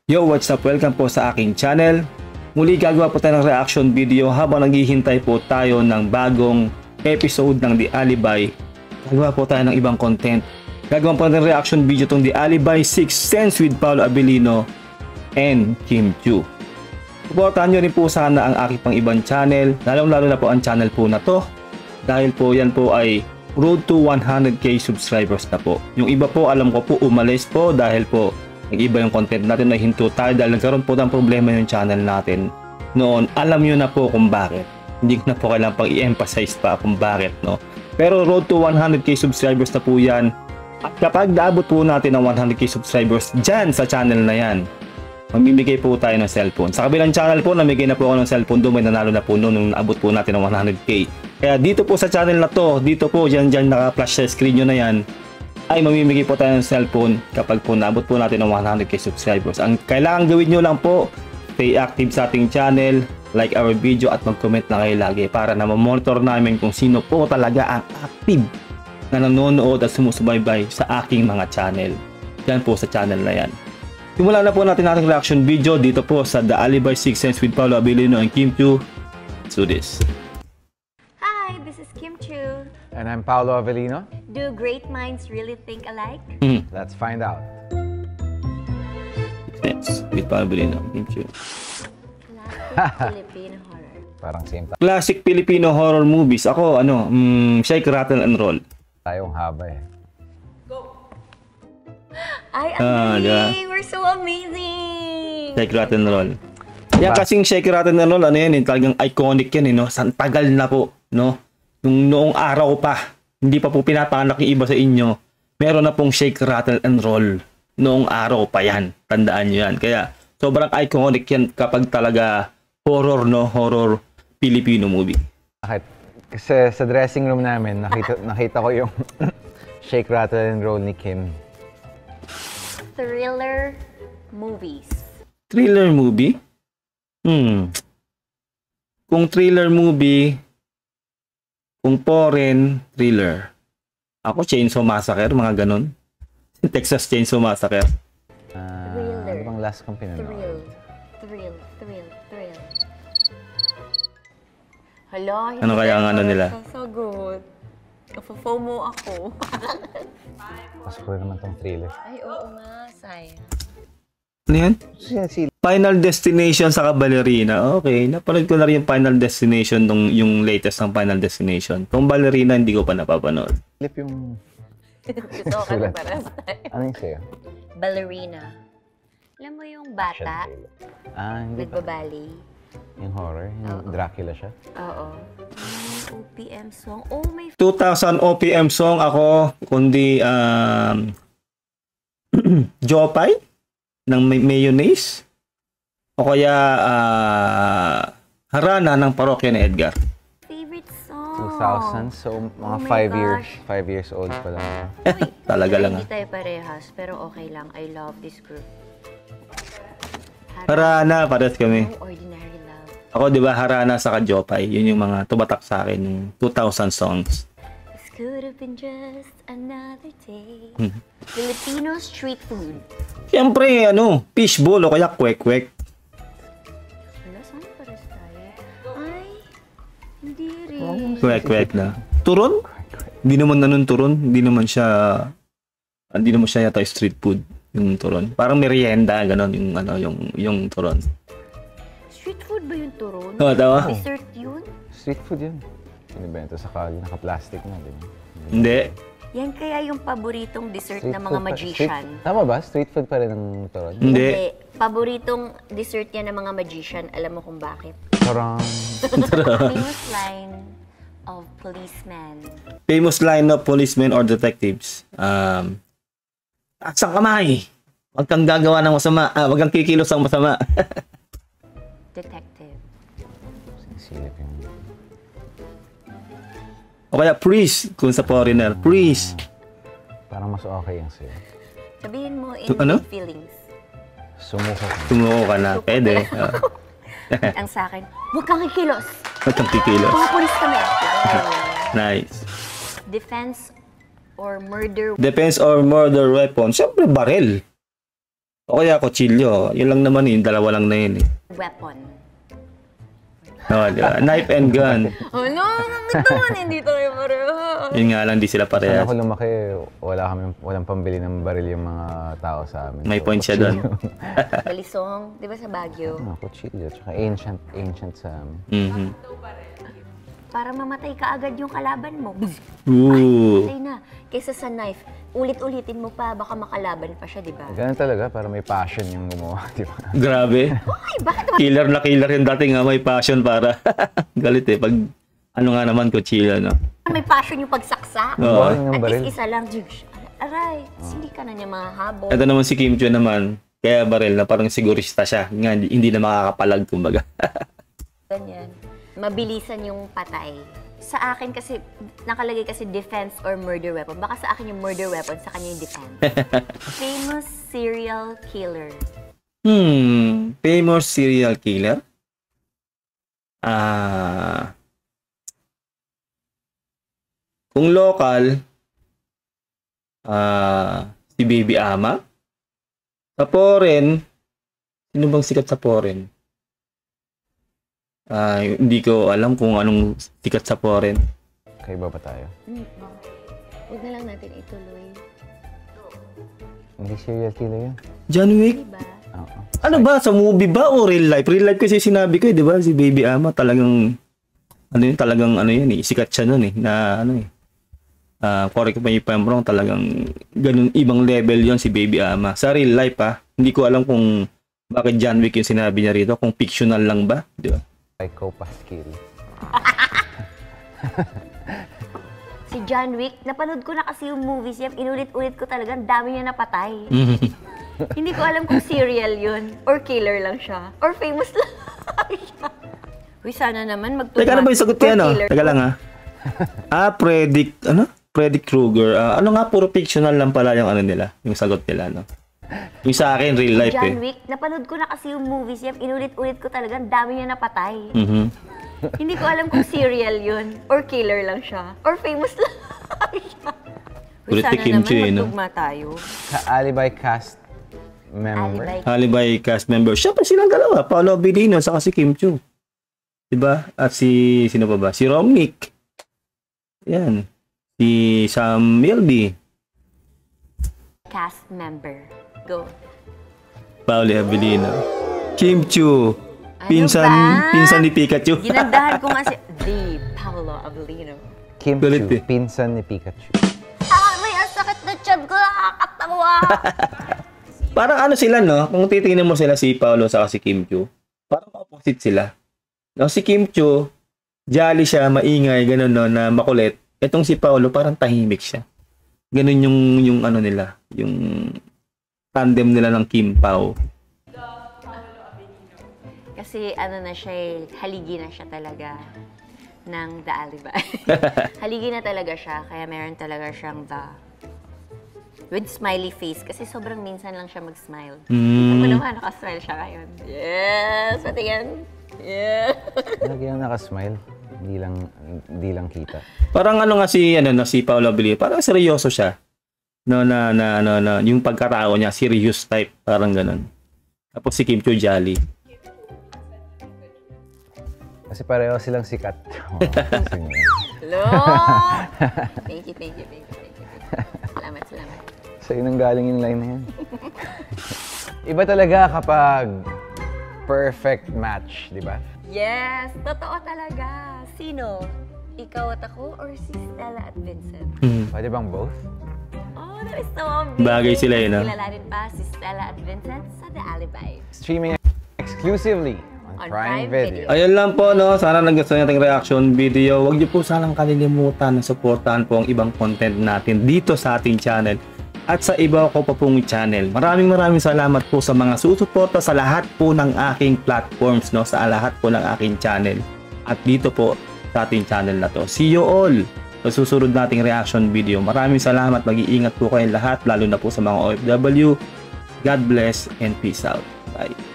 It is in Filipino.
Yo, what's up? Welcome po sa aking channel. Muli gagawa po tayo ng reaction video habang naghihintay po tayo ng bagong episode ng The Alibi. Gagawa po tayo ng ibang content. Gagawa po ng reaction video tong The Alibi 6 Sense with Paolo Abilino and Kim Chiu. Supportahan nyo rin po sana ang aking pang ibang channel, lalong-lalo na po ang channel po na to. Dahil po yan po ay road to 100k subscribers na po. Yung iba po alam ko po umalis po dahil po nag-iba yung content natin, may hinto tayo dahil nagkaroon po ng problema yung channel natin. Noon, alam nyo na po kung bakit. Hindi ko na po kailangan pang i-emphasize pa kung bakit, no? Pero road to 100k subscribers na po yan. At kapag naabot po natin ang 100k subscribers dyan sa channel na yan, mamimigay po tayo ng cellphone. Sa kabilang channel po, namigay na po ako ng cellphone doon, may nanalo na po noon nung naabot po natin ang 100k. Kaya dito po sa channel na to, dito po, dyan naka-flash sa screen nyo na yan, ay mamimigay po tayo ng cellphone kapag po naabot po natin ng 100k subscribers. Ang kailangan gawin nyo lang po, stay active sa ating channel, like our video at mag-comment na kayo lagi para na ma-monitor namin kung sino po talaga ang active na nanonood at sumusubaybay sa aking mga channel. Yan po sa channel na yan. Simulan na po natin ating reaction video dito po sa The Alibi 6 Sense with Paolo Abilino and Kim Chiu. Let's do this. Hi, this is Kim Chiu. And I'm Paolo Abilino. Do great minds really think alike? Let's find out. Sense with Paolo Abilino and Kim Chiu. Classic Filipino horror. Parang same Classic Filipino horror movies. Ako, Shake, Rattle, and Roll. tayong haba eh. Ay, ang diba? galing! We're so amazing! Shake, Rattle, and Roll. Yan kasing Shake, Rattle, and Roll, ano yan, talagang iconic yan, no? San tagal na po, no? Yung noong araw pa, hindi pa po pinapanganak yung iba sa inyo, meron na pong Shake, Rattle, and Roll. Noong araw pa yan. Tandaan nyo yan. Kaya, sobrang iconic yan kapag talaga horror, no? Horror Filipino movie. Bakit? Kasi sa dressing room namin, nakita ko yung Shake, Rattle, and Roll ni Kim. Thriller movies. Thriller movie? Kung thriller movie, kung foreign thriller. Ako, Chainsaw Massacre, mga ganon. Texas Chainsaw Massacre. Ano bang last kong pinanood? Thrill. Hala, Ano kaya ang ano nila? Sasagot. Nafa-FOMO ako. Mas ko naman tong thriller. Ay, oo nga, sayang. Ano yan? Si Final Destination sa Ballerina. Okay, napanood ko na rin yung Final Destination, yung latest ng Final Destination. Kung Ballerina, hindi ko pa napapanood. Flip yung... Gusto ka na para sa Ano yung sa'yo? Ballerina. Alam mo yung bata, Hindi pa. nagbabali? Yung horror? Yung Dracula siya? Oo. OPM song. Oh, may 2000 OPM song ako, kundi Jopay ng Mayonnaise o kaya Harana ng Parokya ni Edgar. favorite song. 2000, so mga Oh my 5 years old pa lang. Talaga lang. Hindi tayo parehas, pero okay lang. I love this group. Harana, pares kami. No Ordinary Love. Ako, di ba, Harana sa Jopay. Yun yung mga tumatak sa akin, yung 2000 songs. This could have been just another day. Filipino street food. Siyempre, fishball o kaya kwek-kwek. Wala, saan pares tayo? Ay, hindi rin. Kwek-kwek na. Turon? Hindi naman turon. Hindi naman siya yata street food. Yung turon. Parang merienda, gano'n, yung turon. Street food ba yung turon? Oo, tama. Dessert yun? Street food yun. Binibenta sa Cali, naka-plastic na, di ba? Hindi. Yan kaya yung paboritong dessert ng mga magician. Tama ba? Street food pa rin ang turon? Hindi. Paboritong dessert yan ng mga magician. Alam mo kung bakit? Parang... Famous line of policemen. Famous line of policemen or detectives. Aksang kamay. Huwag kang gagawa ng masama. Huwag kang kikilos ng masama. Detective. Silip yung... O kaya priest, kung sa foreigner. Priest. Parang mas okay yung sa'yo. Sabihin mo in Ano? good feelings. Sumuko. Tumuko ka na. Pwede. Ang sa akin, huwag kang kikilos. Huwag kang kikilos. Mga pulis kami. Nice. Defense or murder. Defense or murder weapon. Siyempre, baril. O kaya kutsilyo. Yun lang naman yun. Dalawa lang na yun eh. Weapon. Oh, di ba? Knife and gun. Oh no, ito man, hindi tayo pareho. Yun nga lang, di sila Saan parehas. ako lumaki, walang pambili ng baril yung mga tao sa amin. May point siya doon. Balisong, di ba sa Baguio? Kutsilyo, tsaka ancient sa amin. Mhm. Para mamatay ka agad yung kalaban mo. Ooh. Patay na. Kaysa sa knife, ulit-ulitin mo pa, baka makalaban pa siya, di ba? Ganun talaga, para may passion yung gumawa, di ba? Grabe. Ay, bakit Killer na killer yung dati nga. May passion para. Galit eh. Pag ano nga naman, kutsilyo, no? may passion yung pagsaksak? Oo. Boring ng At baril. least isa lang, Jigs. Aray, hindi ka na niya mahabol. Ito naman si Kim Chiu naman. Kaya baril na parang sigurista siya. Nga, hindi na makakapalag, kumbaga. Ganyan. Mabilisan yung patay. Sa akin kasi, nakalagay kasi defense or murder weapon. Baka sa akin yung murder weapon, sa kanya yung defense. Famous serial killer. Famous serial killer? Kung local, si Baby Ama. Sa foreign, sino bang sikat sa foreign? Hindi ko alam kung anong sikat sa foreign. Kaiba ba tayo? Huwag na lang natin ituloy. Hindi serial killer yun? John Wick? Diba? Oo. Ano ba? Sa movie ba o real life? Real life kasi sinabi ko eh, di ba? Si Baby Ama talagang, ano yan eh, sikat siya nun eh, na ano eh. Correct pa yung wrong, talagang ganun, ibang level yon si Baby Ama. Sa real life hindi ko alam kung bakit John Wick yung sinabi niya rito, kung fictional lang ba, di ba? Psycho Pascal. Si John Wick, napanood ko na kasi yung movies niya, inulit-ulit ko talaga, ang dami niya napatay. Hindi ko alam kung serial yun, or killer lang siya, or famous lang siya. Uy, sana naman magtugma. Teka, ano ba yung sagot ko yan, Teka lang Freddy Krueger. Ano nga, puro fictional lang pala yung ano nila, yung sagot nila, no? Yung sa akin, real life John Wick, napanood ko na kasi yung movies niya, inulit-ulit ko talaga, ang dami niya napatay. Hindi ko alam kung serial yun, or killer lang siya, or famous lang siya. Uy, Ulit sana ni Kim naman Chiu, no? magtugma tayo. Alibi cast member. Alibi cast member. Siyempre silang dalawa, Paolo Abilino saka si Kim Chiu. Diba? At sino pa ba? Si Romnick. Yan. Si Sam Milby. Cast member. Go. Paolo Abilino. Kim Chiu. Ano Pinsan ni Pikachu. Ginandahan ko nga si The Paolo Abilino. Kim Kulit Chiu, eh. pinsan ni Pikachu. May sakit na tiyan ko, nakakatawa. Parang ano sila, no? Kung titingnan mo sila si Paolo saka si Kim Chiu, parang opposite sila. No, si Kim Chiu, jolly siya, maingay, ganun, no, na makulit. Itong si Paolo, parang tahimik siya. Ganun yung ano nila, yung tandem nila ng Kim Pao. Kasi ano na siya, haligi na siya talaga ng The Alibi. Haligi na talaga siya, kaya meron talaga siyang with smiley face. Kasi sobrang minsan lang siya mag-smile. Ako naman, nakasmile siya ngayon. Yes! Pati yan. Yeah! Lagi lang nakasmile. Hindi lang kita. Parang ano nga si Paolo Abilino, parang seryoso siya. No, yung pagkatao niya, serious type, parang ganun. Tapos si Kim Chiu, jolly. Kasi pareho silang sikat. Hello! Thank you. Salamat. Sa'yo nang galing yung line na yan. Iba talaga kapag perfect match, di ba? Yes! Totoo talaga. Sino? Ikaw at ako or si Stella at Vincent? Pwede bang both? Oh, that is so amazing. Bagay sila yun, Kilalanin pa si Stella at Vincent sa The Alibi. Streaming exclusively on Prime Video. Ayun lang po, no? Sana nagustuhan nating reaction video. Huwag niyo po sanang kalilimutan na supportahan po ang ibang content natin dito sa ating channel at sa iba ko pa pong channel. Maraming salamat po sa mga susuporta sa lahat po ng aking platforms, no? Sa lahat po ng aking channel. At dito po sa ating channel na to. See you all sa susunod nating reaction video. Maraming salamat. Mag-iingat po kayong lahat, lalo na po sa mga OFW. God bless and peace out. Bye.